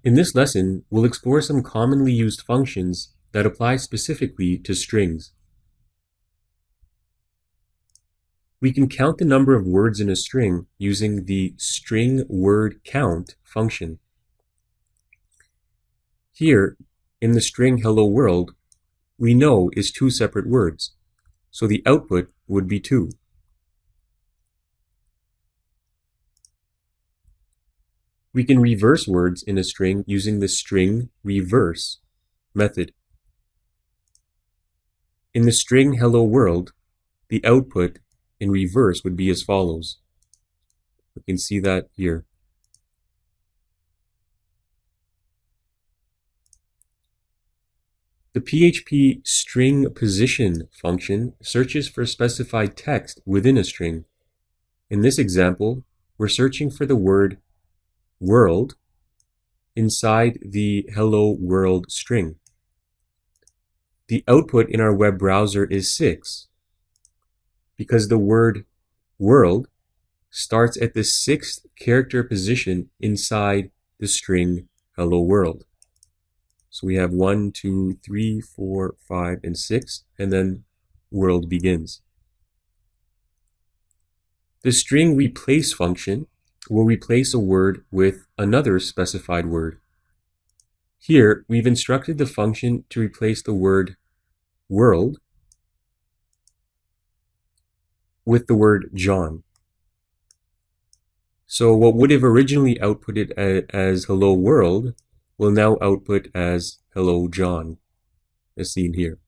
In this lesson, we'll explore some commonly used functions that apply specifically to strings. We can count the number of words in a string using the string word count function. Here, in the string hello world, we know is two separate words, so the output would be 2. We can reverse words in a string using the string reverse method. In the string hello world, the output in reverse would be as follows. We can see that here. The PHP string position function searches for specified text within a string. In this example, we're searching for the word world inside the hello world string. The output in our web browser is 6 because the word world starts at the 6th character position inside the string hello world. So we have 1, 2, 3, 4, 5, and 6, and then world begins. The string replace function will replace a word with another specified word. Here, we've instructed the function to replace the word world with the word John. So what would have originally outputted as hello world will now output as hello John, as seen here.